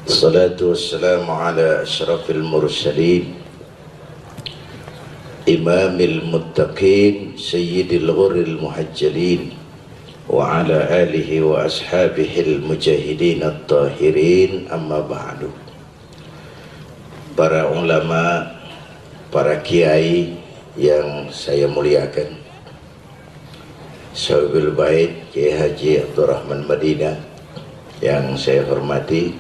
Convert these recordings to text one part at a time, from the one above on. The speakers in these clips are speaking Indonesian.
Salatu wassalamu ala asyrafil mursalin imamil muttaqin sayyidil ghurril muhajjalin wa ala alihi wa ashabihil mujahidin at-tahirin, amma ba'du. Para ulama, para kiai yang saya muliakan, Sahibul Bait Kiai Haji Abdurrahman Madinah yang saya hormati,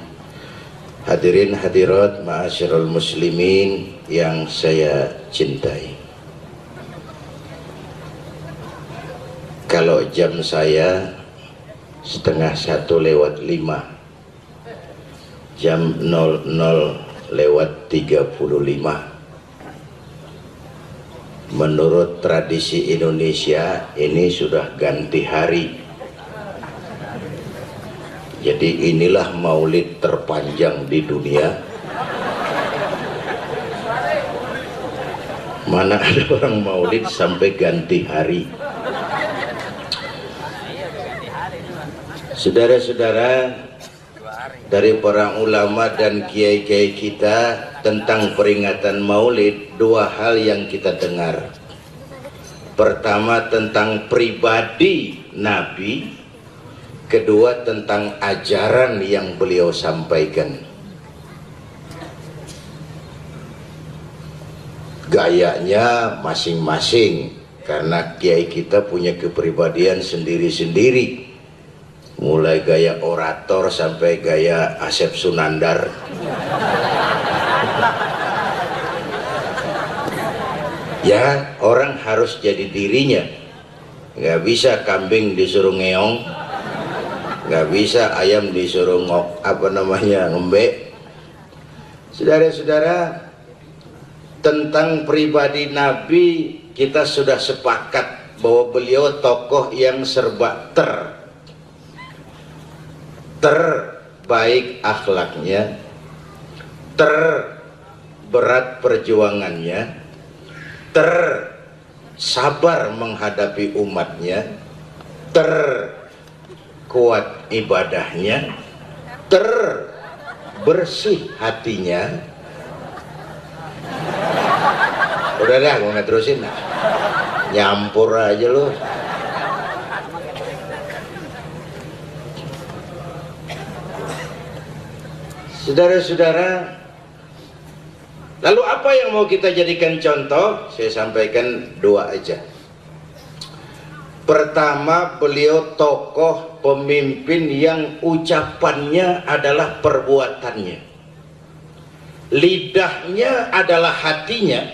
hadirin hadirat ma'asyiral muslimin yang saya cintai. Kalau jam saya 12:30, jam 00:35, menurut tradisi Indonesia ini sudah ganti hari. Jadi inilah maulid terpanjang di dunia. Mana ada orang maulid sampai ganti hari. Saudara-saudara, dari para ulama dan kiai-kiai kita tentang peringatan maulid, dua hal yang kita dengar. Pertama tentang pribadi Nabi, kedua tentang ajaran yang beliau sampaikan. Gayanya masing-masing, karena kiai kita punya kepribadian sendiri-sendiri, mulai gaya orator sampai gaya Asep Sunandar. Ya, orang harus jadi dirinya. Nggak bisa kambing disuruh ngeong, nggak bisa ayam disuruh ngembek. Saudara-saudara, tentang pribadi Nabi kita sudah sepakat bahwa beliau tokoh yang serba terbaik akhlaknya, terberat perjuangannya, tersabar menghadapi umatnya, terkuat ibadahnya, terbersih hatinya. Udah dah, gue nggak terusin, nyampur aja lo. Saudara-saudara, lalu apa yang mau kita jadikan contoh? Saya sampaikan dua aja. Pertama, beliau tokoh pemimpin yang ucapannya adalah perbuatannya, lidahnya adalah hatinya,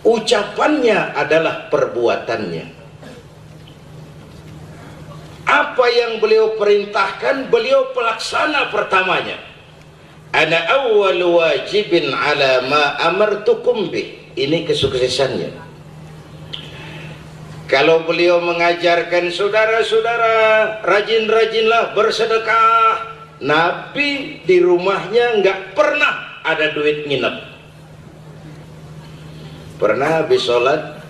ucapannya adalah perbuatannya. Apa yang beliau perintahkan, beliau pelaksana pertamanya. Ana awwal wajibin ala ma amartukum bih. Ini kesuksesannya. Kalau beliau mengajarkan saudara-saudara, rajin-rajinlah bersedekah, Nabi di rumahnya nggak pernah ada duit nginep. Pernah habis sholat,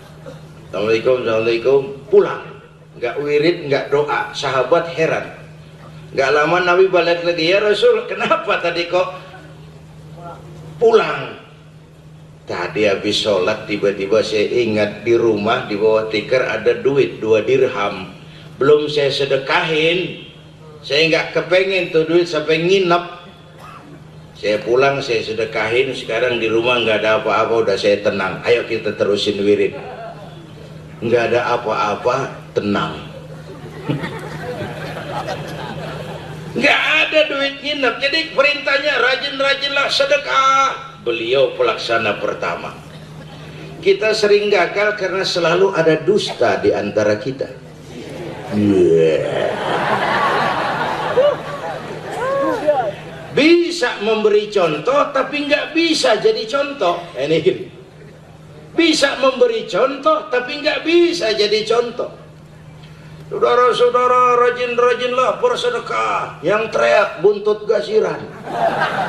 Assalamualaikum, Assalamualaikum, pulang, nggak wirid, nggak doa. Sahabat heran. Gak lama Nabi balik lagi, ya Rasul, kenapa tadi kok pulang? Tadi habis sholat tiba-tiba saya ingat di rumah di bawah tikar ada duit 2 dirham, belum saya sedekahin. Saya nggak kepengen tuh duit sampai nginep. Saya pulang, saya sedekahin. Sekarang di rumah nggak ada apa-apa, udah saya tenang. Ayo kita terusin wirid. Nggak ada apa-apa, tenang. Nggak ada duit nginep. Jadi perintahnya rajin-rajinlah sedekah. Beliau pelaksana pertama. Kita sering gagal karena selalu ada dusta di antara kita. Bisa memberi contoh tapi nggak bisa jadi contoh. Ini bisa memberi contoh tapi nggak bisa jadi contoh. Saudara-saudara, rajin-rajinlah bersedekah. Yang teriak buntut gasiran,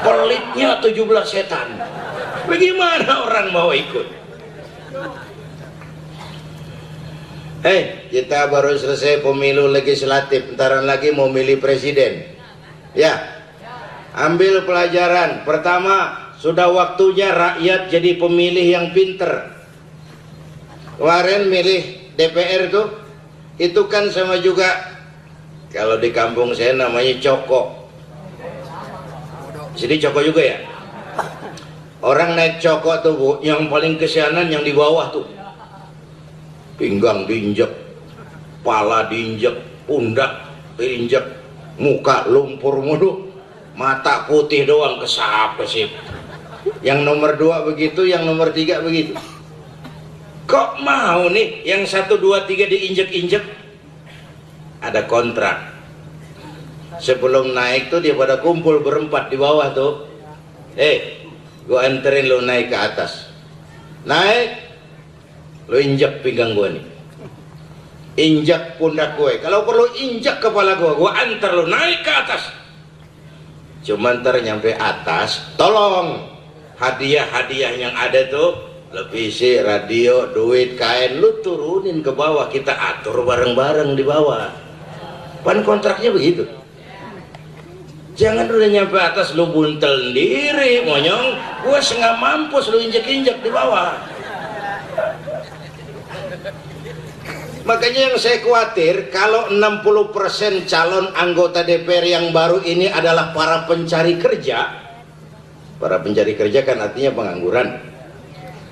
pelitnya 17 setan. Bagaimana orang mau ikut? Kita baru selesai pemilu legislatif, ntaran lagi mau milih presiden. Ya, Ambil pelajaran. Pertama, sudah waktunya rakyat jadi pemilih yang pinter. Kemarin milih DPR tuh, itu kan sama juga, kalau di kampung saya namanya coko. Jadi coko juga ya. Orang naik coko tuh Bu, yang paling kesianan yang di bawah tuh. Pinggang diinjek, pala diinjek, pundak diinjek, muka lumpur mulu, mata putih doang kesap-kesip. Yang nomor 2 begitu, yang nomor 3 begitu. Kok mau nih yang 1, 2, 3 diinjek-injek? Ada kontrak. Sebelum naik tuh dia pada kumpul berempat di bawah tuh. Gua anterin lu naik ke atas. Naik, lu injek pinggang gua nih. Injek pundak gue. Kalau perlu injek kepala gua antar lu naik ke atas. Cuman ntar nyampe atas, tolong hadiah-hadiah yang ada tuh, televisi, radio, duit, kain, lu turunin ke bawah, kita atur bareng-bareng di bawah. Pan kontraknya begitu. Jangan udah nyampe atas lu buntel sendiri, monyong. Gua setengah mampus lu injek-injek di bawah. Makanya yang saya khawatir kalau 60% calon anggota DPR yang baru ini adalah para pencari kerja. Para pencari kerja kan artinya pengangguran.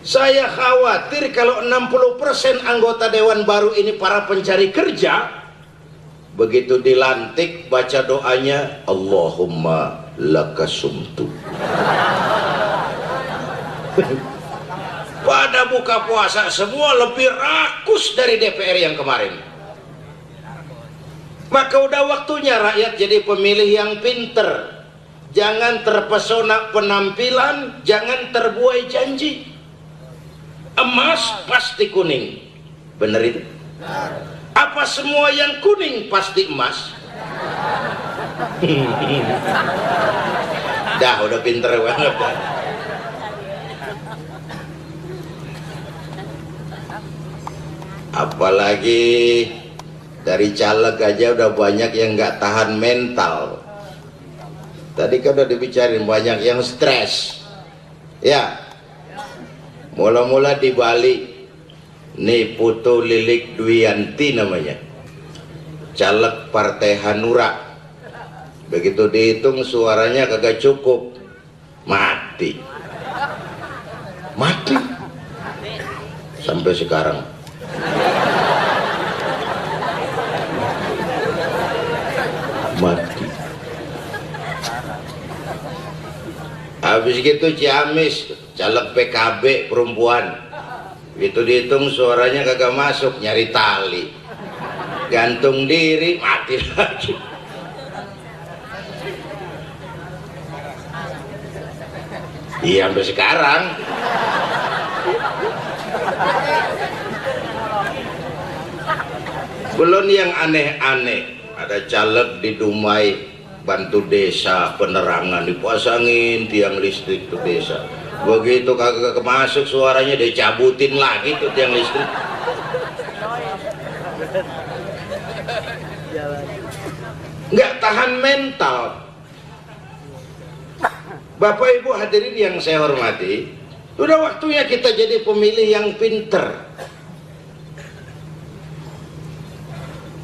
Saya khawatir kalau 60% anggota dewan baru ini para pencari kerja, begitu dilantik baca doanya Allahumma lakasumtu. Pada buka puasa semua lebih rakus dari DPR yang kemarin. Maka udah waktunya rakyat jadi pemilih yang pinter. Jangan terpesona penampilan, jangan terbuai janji. Emas pasti kuning, bener itu? Apa semua yang kuning pasti emas? Dah udah pinter banget dah. Apalagi dari caleg aja udah banyak yang nggak tahan mental. Tadi kan udah dibicarain banyak yang stres. Ya, mula-mula di Bali, nih Putu Lilik Dwiyanti namanya, caleg Partai Hanura. Begitu dihitung suaranya kagak cukup, mati. Sampai sekarang. Mati. Habis gitu Ciamis, caleg PKB perempuan, itu dihitung suaranya kagak masuk, nyari tali, gantung diri, mati lagi. Iya sampai sekarang. Belum yang aneh-aneh, ada caleg di Dumai bantu desa penerangan, dipasangin tiang listrik tuh desa. Begitu kagak masuk suaranya dicabutin lagi tuh tiang listrik. Nggak tahan mental. Bapak Ibu hadirin yang saya hormati, udah waktunya kita jadi pemilih yang pinter.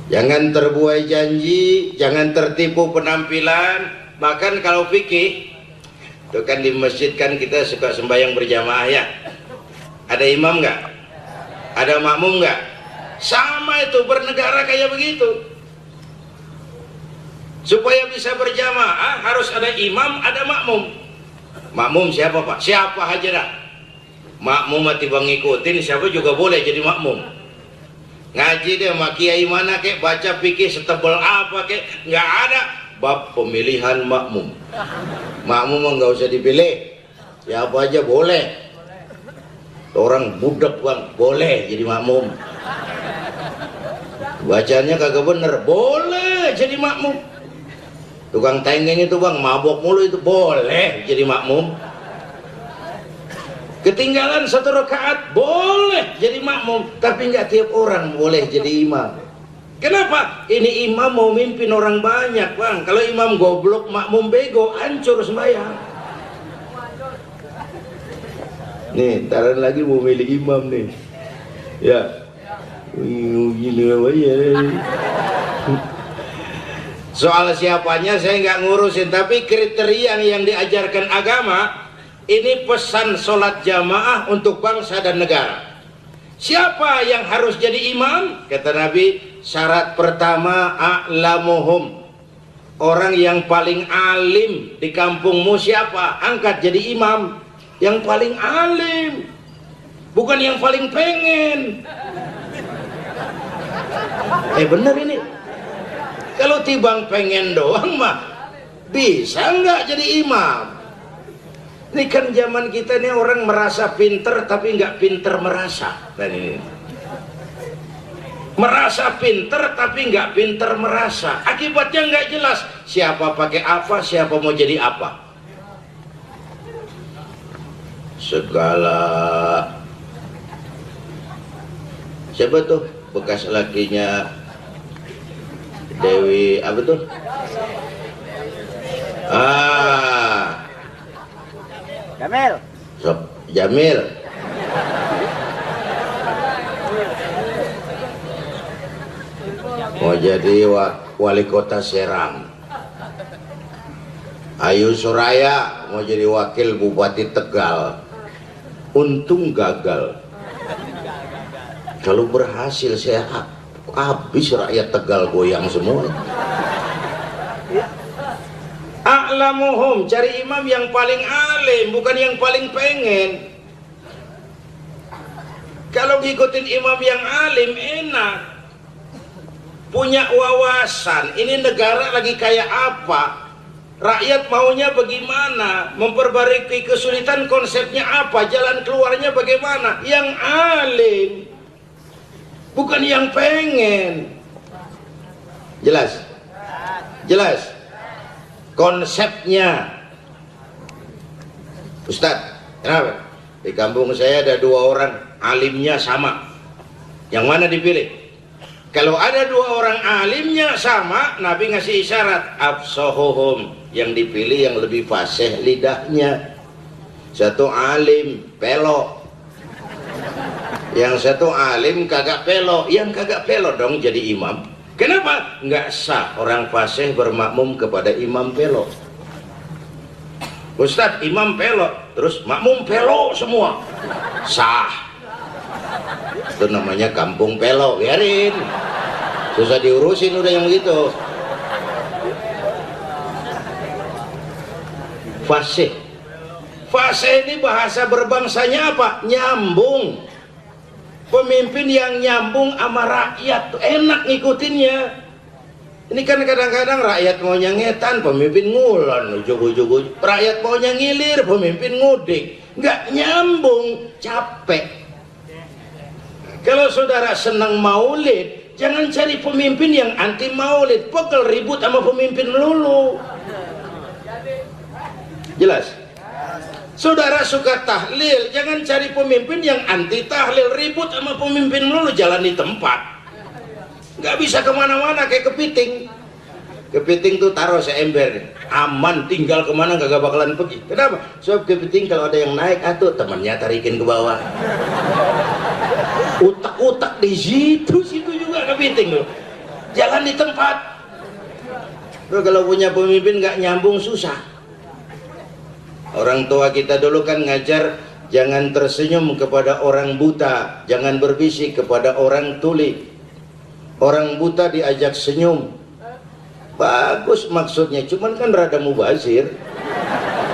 Jangan terbuai janji, jangan tertipu penampilan. Bahkan kalau fikih, itu kan di masjid kan kita suka sembahyang berjamaah ya. Ada imam nggak? Ada makmum nggak? Sama itu bernegara kayak begitu. Supaya bisa berjamaah harus ada imam, ada makmum. Makmum siapa Pak? Siapa aja dah. Makmum mati bang ngikutin, siapa juga boleh jadi makmum. Ngaji deh sama kiai mana kek, baca fikih setebal apa kek, nggak ada bab pemilihan makmum. Makmum nggak usah dipilih, ya apa aja boleh. Orang budak bang, boleh jadi makmum. Bacanya kagak bener, boleh jadi makmum. Tukang tengeng itu bang, mabok mulu itu boleh jadi makmum. Ketinggalan 1 rakaat boleh jadi makmum, tapi nggak tiap orang boleh jadi imam. Kenapa? Ini imam mau mimpin orang banyak, Bang. Kalau imam goblok, makmum bego, hancur sembahyang. Nih, taran lagi mau milih imam nih. Ya. Soal siapanya saya nggak ngurusin, tapi kriteria yang diajarkan agama ini pesan sholat jamaah untuk bangsa dan negara. Siapa yang harus jadi imam? Kata Nabi, syarat pertama a'lamuhum. Orang yang paling alim di kampungmu siapa? Angkat jadi imam. Yang paling alim, bukan yang paling pengen. Bener ini. Kalau tibang pengen doang mah bisa nggak jadi imam? Ini kan zaman kita nih orang merasa pinter tapi nggak pinter merasa. Dan ini merasa pinter tapi nggak pinter merasa. Akibatnya nggak jelas siapa pakai apa, siapa mau jadi apa. Segala siapa tuh bekas lakinya Dewi apa tuh? Jamil. Sob Jamil. Mau jadi wali kota Serang. Ayu Suraya mau jadi wakil Bupati Tegal. Untung gagal. Kalau berhasil saya habis rakyat Tegal goyang semua. A'lamuhum, cari imam yang paling alim, bukan yang paling pengen. Kalau ngikutin imam yang alim enak, punya wawasan. Ini negara lagi kayak apa, rakyat maunya bagaimana, memperbaiki kesulitan konsepnya apa, jalan keluarnya bagaimana. Yang alim, bukan yang pengen. Jelas? Jelas? Konsepnya. Ustadz, kenapa? Di kampung saya ada 2 orang alimnya sama. Yang mana dipilih? Kalau ada 2 orang alimnya sama, Nabi ngasih isyarat afsahuhum, yang dipilih yang lebih fasih lidahnya. Satu alim pelok, yang satu alim kagak pelok. Yang kagak pelok dong jadi imam. Kenapa? Nggak sah orang fasih bermakmum kepada imam pelok. Ustadz, imam pelok terus makmum pelok semua, sah. Itu namanya kampung pelok, biarin, susah diurusin udah yang begitu. Fasih, fasih ini bahasa berbangsanya apa? Nyambung. Pemimpin yang nyambung sama rakyat tuh enak ngikutinnya. Ini kan kadang-kadang rakyat maunya ngetan, pemimpin ngulon, ujug-ujug. Rakyat maunya ngilir, pemimpin ngudik. Nggak nyambung, capek. Kalau saudara senang maulid, jangan cari pemimpin yang anti maulid, pegel ribut sama pemimpin lulu. Jelas? Saudara suka tahlil, jangan cari pemimpin yang anti tahlil, ribut sama pemimpin lulu, jalan di tempat. Nggak bisa kemana-mana kayak kepiting. Kepiting tuh taruh seember, aman, tinggal kemana gak bakalan pergi. Kenapa? Sebab kepiting kalau ada yang naik, temannya tarikin ke bawah. Utak-utak di situ juga kepiting loh. Jalan di tempat. Loh, kalau punya pemimpin nggak nyambung susah. Orang tua kita dulu kan ngajar jangan tersenyum kepada orang buta, jangan berbisik kepada orang tuli. Orang buta diajak senyum, bagus maksudnya, cuman kan rada mubazir.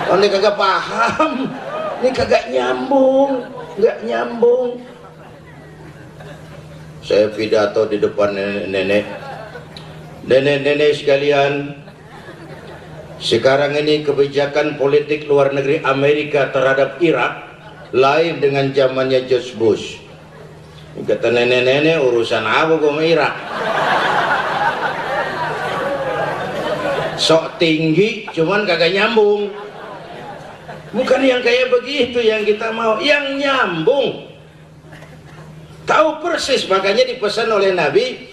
Oh, ini kagak paham, ini kagak nyambung, nggak nyambung. Saya pidato di depan nenek sekalian. Sekarang ini kebijakan politik luar negeri Amerika terhadap Irak lain dengan zamannya George Bush. Kata nenek-nenek, urusan apa sama Irak? Sok tinggi cuman kagak nyambung. Bukan yang kayak begitu yang kita mau, yang nyambung. Tahu persis, makanya dipesan oleh Nabi,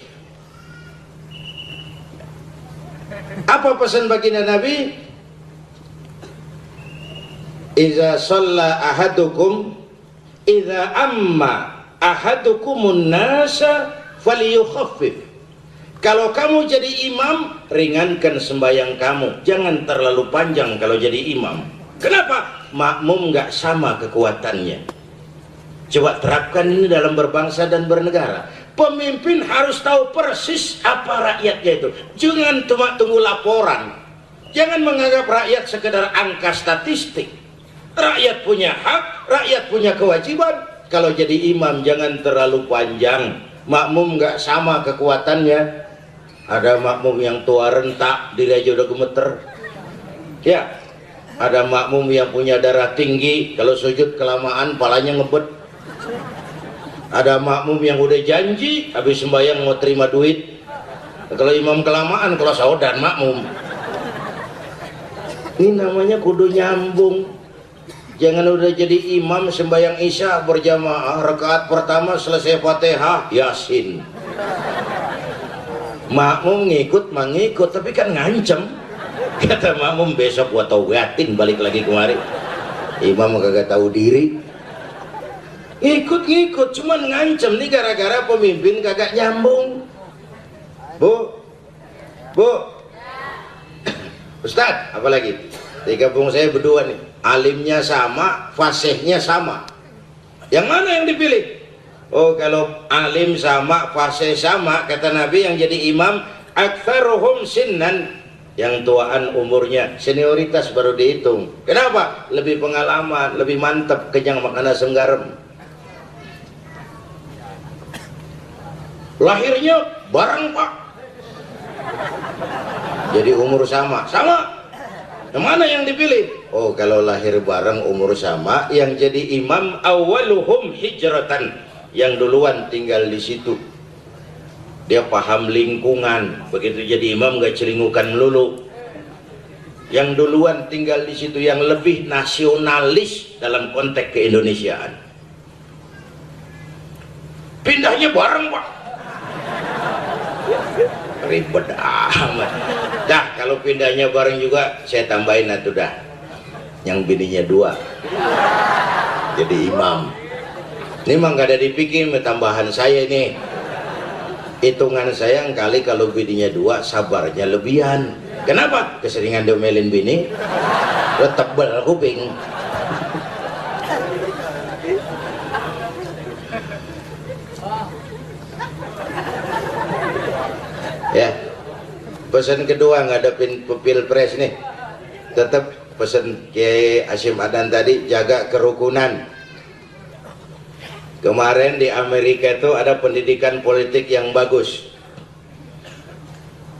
Apa pesan baginda Nabi? Iza shalla ahadukum idza amma ahadukumun nasa falyukhaffif. Kalau kamu jadi imam, ringankan sembahyang kamu, jangan terlalu panjang kalau jadi imam. Kenapa? Makmum nggak sama kekuatannya. Coba terapkan ini dalam berbangsa dan bernegara. Pemimpin harus tahu persis apa rakyatnya itu. Jangan cuma tunggu laporan. Jangan menganggap rakyat sekedar angka statistik. Rakyat punya hak, rakyat punya kewajiban. Kalau jadi imam jangan terlalu panjang. Makmum nggak sama kekuatannya. Ada makmum yang tua rentak, diri aja udah gemeter. Ya, ada makmum yang punya darah tinggi, kalau sujud kelamaan palanya ngebet. Ada makmum yang udah janji, habis sembahyang mau terima duit. Kalau imam kelamaan, kalau saudan makmum. Ini namanya kudu nyambung. Jangan udah jadi imam sembahyang isya berjamaah, rakaat pertama selesai Fatihah, Yasin. Makmum ngikut mengikut, tapi kan ngancem. Kata makmum, besok gua taubatin balik lagi kemari. Imam kagak tahu diri. Ikut-ngikut, cuman ngancem nih gara-gara pemimpin kagak nyambung. Bu, Ustadz, apa lagi? Digabung saya berdua nih. Alimnya sama, fasihnya sama. Yang mana yang dipilih? Oh, kalau alim sama, fasih sama, kata Nabi yang jadi imam aktsaruhum sinnan, yang tuaan umurnya, senioritas baru dihitung. Kenapa? Lebih pengalaman, lebih mantap, kenyang makan asam garam. Lahirnya bareng Pak, jadi umur sama. Yang mana yang dipilih? Oh, kalau lahir bareng umur sama, yang jadi imam awwaluhum hijratan, yang duluan tinggal di situ. Dia paham lingkungan, begitu jadi imam gak celingukan melulu. Yang duluan tinggal di situ, yang lebih nasionalis dalam konteks keindonesiaan. Pindahnya bareng Pak, ribet amat. Dah, kalau pindahnya bareng juga saya tambahin atuh dah, yang bininya 2 jadi imam. Ini mah gak ada dipikir tambahan saya ini. Hitungan saya kali kalau bininya 2 sabarnya lebihan. Kenapa? Keseringan domelin bini, lo tebel kuping. Ya, pesan kedua ngadepin pilpres nih, tetap pesan Kiai Hasyim Adan tadi, jaga kerukunan. Kemarin di Amerika itu ada pendidikan politik yang bagus.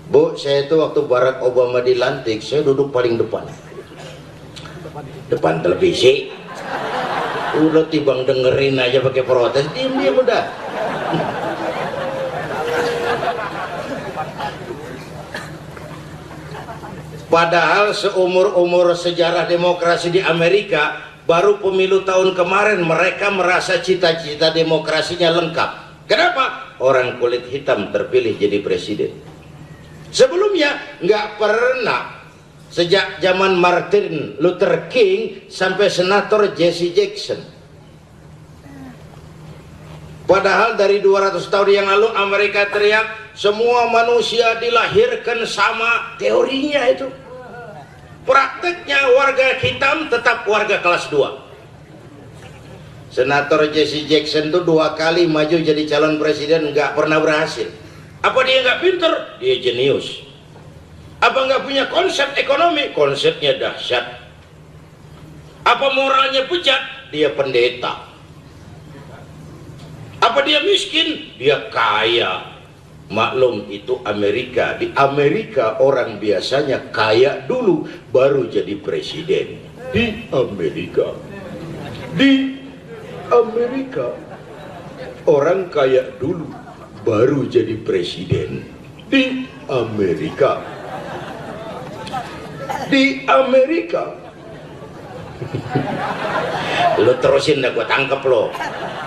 Bu, saya itu waktu Barack Obama dilantik, saya duduk paling depan televisi. Udah tibang dengerin aja pakai protes, diam udah. Padahal seumur-umur sejarah demokrasi di Amerika, baru pemilu tahun kemarin mereka merasa cita-cita demokrasinya lengkap. Kenapa? Orang kulit hitam terpilih jadi presiden. Sebelumnya nggak pernah. Sejak zaman Martin Luther King sampai senator Jesse Jackson. Padahal dari 200 tahun yang lalu Amerika teriak semua manusia dilahirkan sama, teorinya itu. Prakteknya warga hitam tetap warga kelas 2. Senator Jesse Jackson itu 2 kali maju jadi calon presiden, nggak pernah berhasil. Apa dia nggak pinter? Dia jenius. Apa nggak punya konsep ekonomi? Konsepnya dahsyat. Apa moralnya pucat? Dia pendeta. Apa dia miskin? Dia kaya. Maklum itu Amerika. Di Amerika orang biasanya kaya dulu baru jadi presiden. Di Amerika orang kaya dulu baru jadi presiden. Di Amerika lo terusin dah, gua tangkep lo.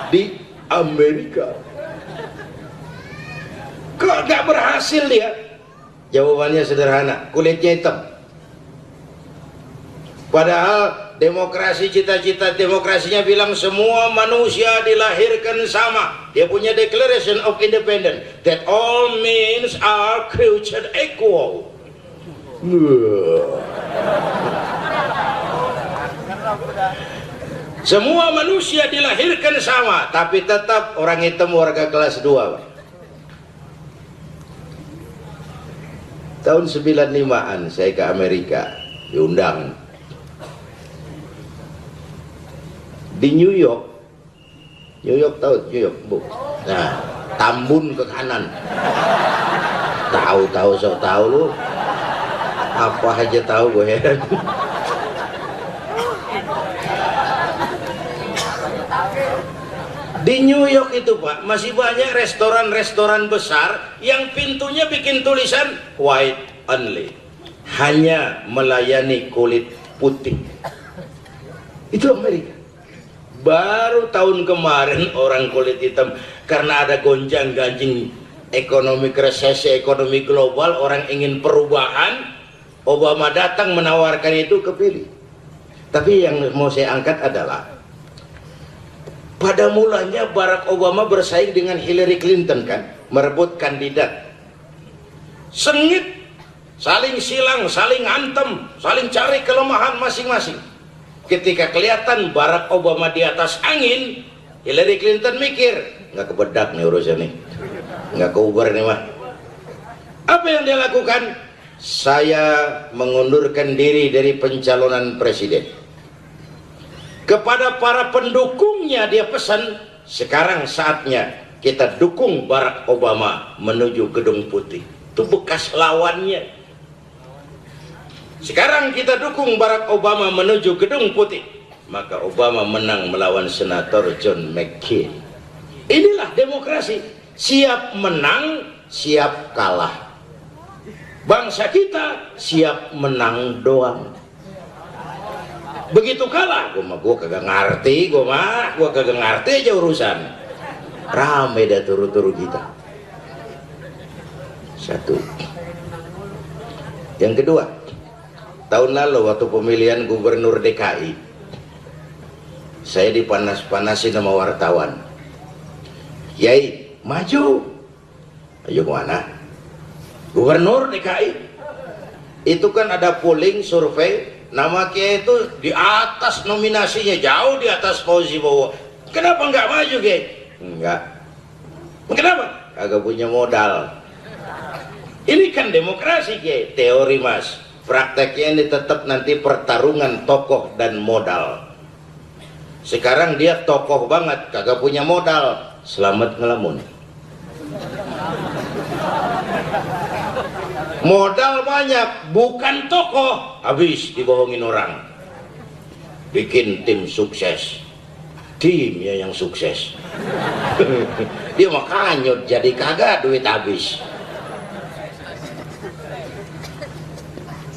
Di Amerika kok gak berhasil dia? Jawabannya sederhana, kulitnya hitam. Padahal demokrasi, cita-cita demokrasinya bilang semua manusia dilahirkan sama. Dia punya Declaration of Independence that all men are created equal. Semua manusia dilahirkan sama, tapi tetap orang hitam warga kelas 2, Pak. Tahun 95-an saya ke Amerika, diundang di New York. Tahu New York, Bu? Nah, Tambun ke kanan. Tahu sok tahu lu. Apa aja tahu, gue heran. Di New York itu, Pak, masih banyak restoran-restoran besar yang pintunya bikin tulisan white only, hanya melayani kulit putih. Itu Amerika. Baru tahun kemarin orang kulit hitam, karena ada gonjang-ganjing ekonomi, resesi ekonomi global, orang ingin perubahan, Obama datang menawarkan itu, kepilih. Tapi yang mau saya angkat adalah, pada mulanya Barack Obama bersaing dengan Hillary Clinton, kan, merebut kandidat. Sengit, saling silang, saling antem, saling cari kelemahan masing-masing. Ketika kelihatan Barack Obama di atas angin, Hillary Clinton mikir, nggak kebedak nih urusan nih, nggak keuber nih mah. Apa yang dia lakukan? Saya mengundurkan diri dari pencalonan presiden. Kepada para pendukungnya dia pesan, sekarang saatnya kita dukung Barack Obama menuju Gedung Putih. Itu bekas lawannya. Sekarang kita dukung Barack Obama menuju Gedung Putih. Maka Obama menang melawan Senator John McCain. Inilah demokrasi. Siap menang, siap kalah. Bangsa kita siap menang doang. Begitu kalah, gue kagak ngerti, gue kagak ngerti aja urusan. Rame dah turu-turu kita. Satu. Yang kedua, tahun lalu waktu pemilihan gubernur DKI, saya dipanas-panasin sama wartawan. Yai, maju. Maju kemana? Gubernur DKI. Itu kan ada polling, survei. Nama Kiai itu di atas nominasinya, jauh di atas Fauzi Bowo. Kenapa nggak maju, Kiai? Enggak. Kenapa? Kagak punya modal. Ini kan demokrasi, Kiai. Teori, Mas. Prakteknya ini tetap nanti pertarungan tokoh dan modal. Sekarang dia tokoh banget, kagak punya modal. Selamat ngelamun. Modal banyak, bukan tokoh, habis dibohongin orang. Bikin tim sukses, timnya yang sukses. Dia mah kanyut, jadi kagak, duit habis.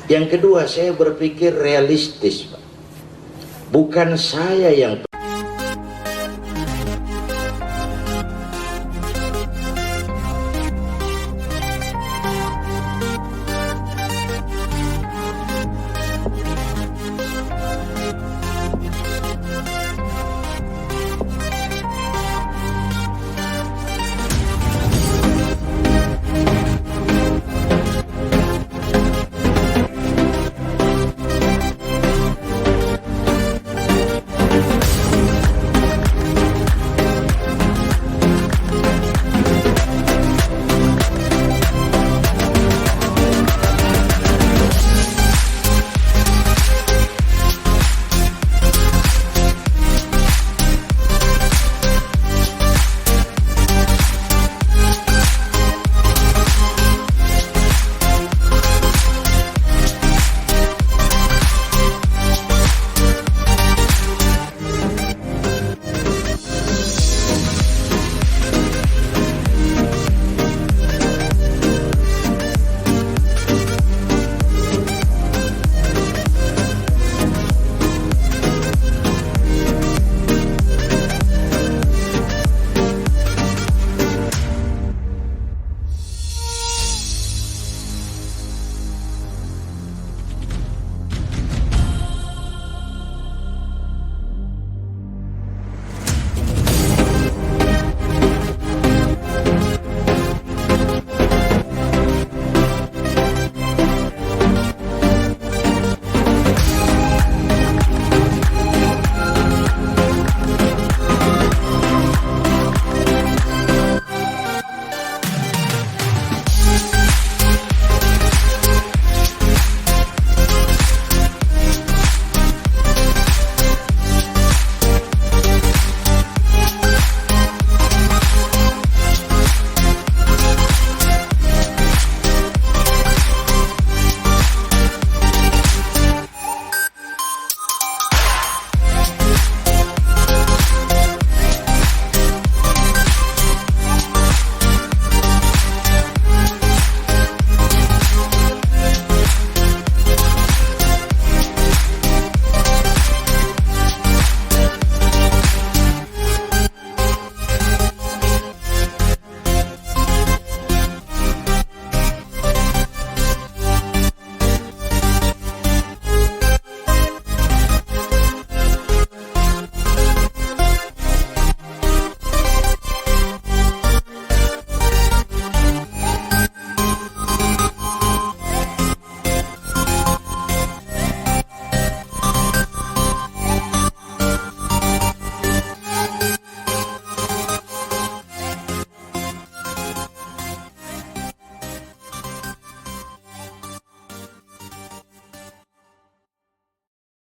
Yang kedua, saya berpikir realistis, Pak. Bukan saya yang